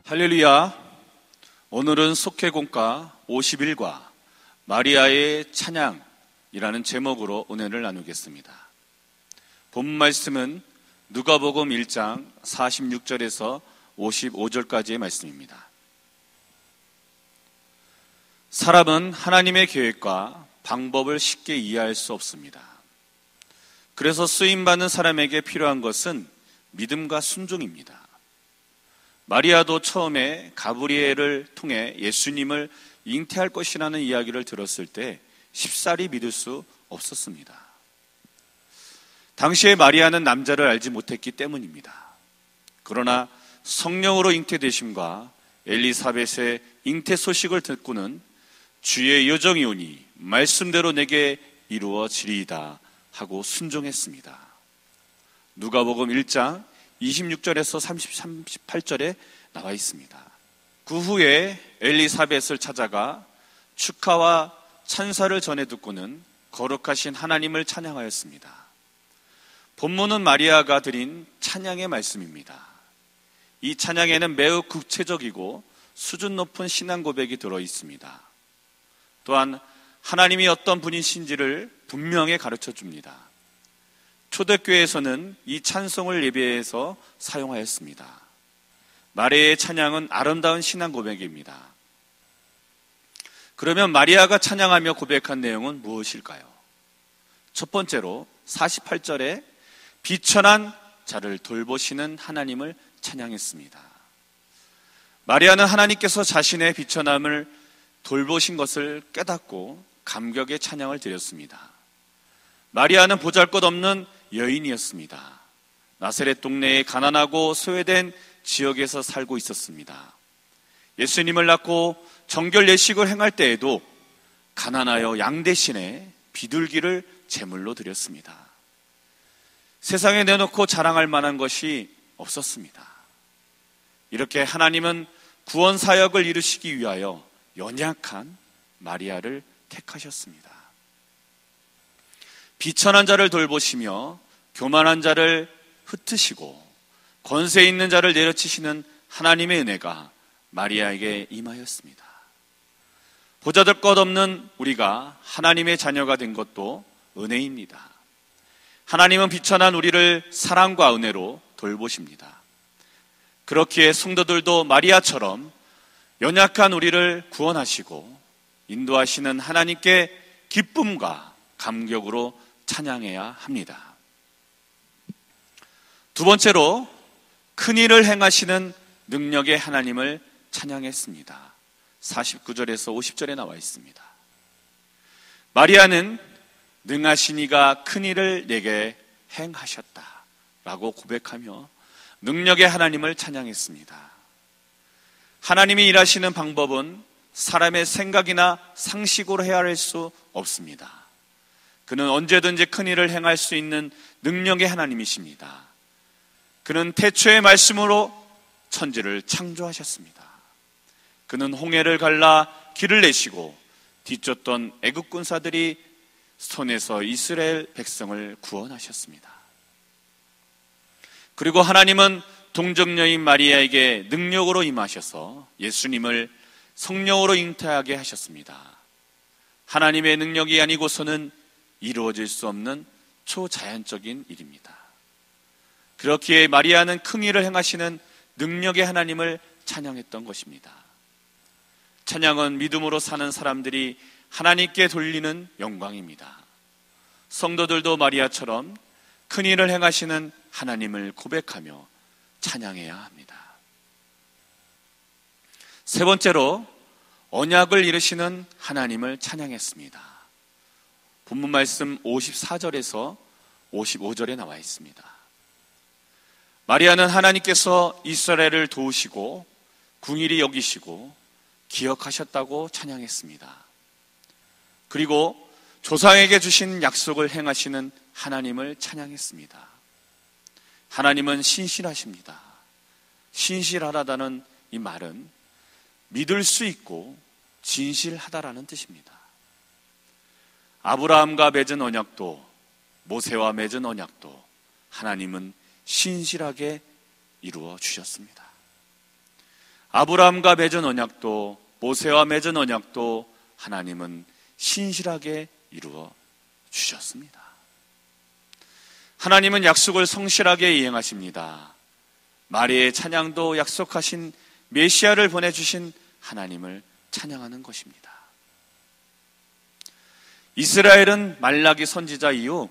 할렐루야. 오늘은 속회공과 51과 마리아의 찬양이라는 제목으로 은혜를 나누겠습니다. 본 말씀은 누가복음 1장 46절에서 55절까지의 말씀입니다. 사람은 하나님의 계획과 방법을 쉽게 이해할 수 없습니다. 그래서 쓰임받는 사람에게 필요한 것은 믿음과 순종입니다. 마리아도 처음에 가브리엘을 통해 예수님을 잉태할 것이라는 이야기를 들었을 때 쉽사리 믿을 수 없었습니다. 당시에 마리아는 남자를 알지 못했기 때문입니다. 그러나 성령으로 잉태되심과 엘리사벳의 잉태 소식을 듣고는 주의 여정이 오니 말씀대로 내게 이루어지리이다 하고 순종했습니다. 누가복음 1장 26절에서 38절에 나와 있습니다. 그 후에 엘리사벳을 찾아가 축하와 찬사를 전해 듣고는 거룩하신 하나님을 찬양하였습니다. 본문은 마리아가 드린 찬양의 말씀입니다. 이 찬양에는 매우 구체적이고 수준 높은 신앙 고백이 들어 있습니다. 또한 하나님이 어떤 분이신지를 분명히 가르쳐 줍니다. 초대교회에서는 이 찬송을 예배에서 사용하였습니다. 마리아의 찬양은 아름다운 신앙 고백입니다. 그러면 마리아가 찬양하며 고백한 내용은 무엇일까요? 첫 번째로 48절에 비천한 자를 돌보시는 하나님을 찬양했습니다. 마리아는 하나님께서 자신의 비천함을 돌보신 것을 깨닫고 감격의 찬양을 드렸습니다. 마리아는 보잘것없는 여인이었습니다. 나사렛 동네에 가난하고 소외된 지역에서 살고 있었습니다. 예수님을 낳고 정결 예식을 행할 때에도 가난하여 양 대신에 비둘기를 제물로 드렸습니다. 세상에 내놓고 자랑할 만한 것이 없었습니다. 이렇게 하나님은 구원 사역을 이루시기 위하여 연약한 마리아를 택하셨습니다. 비천한 자를 돌보시며 교만한 자를 흩으시고 권세 있는 자를 내려치시는 하나님의 은혜가 마리아에게 임하였습니다. 보잘것없는 우리가 하나님의 자녀가 된 것도 은혜입니다. 하나님은 비천한 우리를 사랑과 은혜로 돌보십니다. 그렇기에 성도들도 마리아처럼 연약한 우리를 구원하시고 인도하시는 하나님께 기쁨과 감격으로 찬양해야 합니다. 두 번째로 큰 일을 행하시는 능력의 하나님을 찬양했습니다. 49절에서 50절에 나와 있습니다. 마리아는 능하신 이가 큰 일을 내게 행하셨다 라고 고백하며 능력의 하나님을 찬양했습니다. 하나님이 일하시는 방법은 사람의 생각이나 상식으로 헤아릴 수 없습니다. 그는 언제든지 큰 일을 행할 수 있는 능력의 하나님이십니다. 그는 태초의 말씀으로 천지를 창조하셨습니다. 그는 홍해를 갈라 길을 내시고 뒤쫓던 애국 군사들이 손에서 이스라엘 백성을 구원하셨습니다. 그리고 하나님은 동정녀인 마리아에게 능력으로 임하셔서 예수님을 성령으로 잉태하게 하셨습니다. 하나님의 능력이 아니고서는 이루어질 수 없는 초자연적인 일입니다. 그렇기에 마리아는 큰 일을 행하시는 능력의 하나님을 찬양했던 것입니다. 찬양은 믿음으로 사는 사람들이 하나님께 돌리는 영광입니다. 성도들도 마리아처럼 큰 일을 행하시는 하나님을 고백하며 찬양해야 합니다. 세 번째로 언약을 이루시는 하나님을 찬양했습니다. 본문 말씀 54절에서 55절에 나와 있습니다. 마리아는 하나님께서 이스라엘을 도우시고 궁일이 여기시고 기억하셨다고 찬양했습니다. 그리고 조상에게 주신 약속을 행하시는 하나님을 찬양했습니다. 하나님은 신실하십니다. 신실하다는 이 말은 믿을 수 있고 진실하다라는 뜻입니다. 아브라함과 맺은 언약도 모세와 맺은 언약도 하나님은 신실하게 이루어 주셨습니다. 아브라함과 맺은 언약도, 모세와 맺은 언약도 하나님은 신실하게 이루어 주셨습니다. 하나님은 약속을 성실하게 이행하십니다. 마리아의 찬양도 약속하신 메시아를 보내주신 하나님을 찬양하는 것입니다. 이스라엘은 말라기 선지자 이후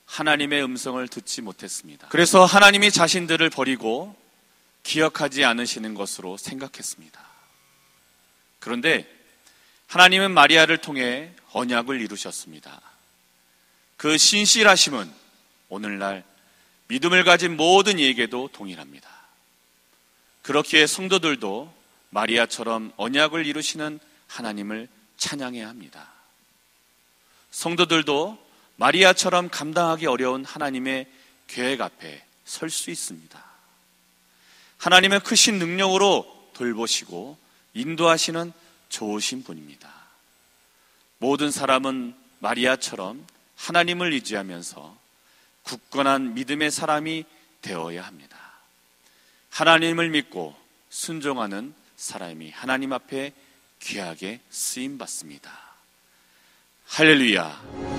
하나님의 음성을 듣지 못했습니다. 그래서 하나님이 자신들을 버리고 기억하지 않으시는 것으로 생각했습니다. 그런데 하나님은 마리아를 통해 언약을 이루셨습니다. 그 신실하심은 오늘날 믿음을 가진 모든 이에게도 동일합니다. 그렇기에 성도들도 마리아처럼 언약을 이루시는 하나님을 찬양해야 합니다. 성도들도 마리아처럼 감당하기 어려운 하나님의 계획 앞에 설 수 있습니다. 하나님은 크신 능력으로 돌보시고 인도하시는 좋으신 분입니다. 모든 사람은 마리아처럼 하나님을 의지하면서 굳건한 믿음의 사람이 되어야 합니다. 하나님을 믿고 순종하는 사람이 하나님 앞에 귀하게 쓰임받습니다. 할렐루야.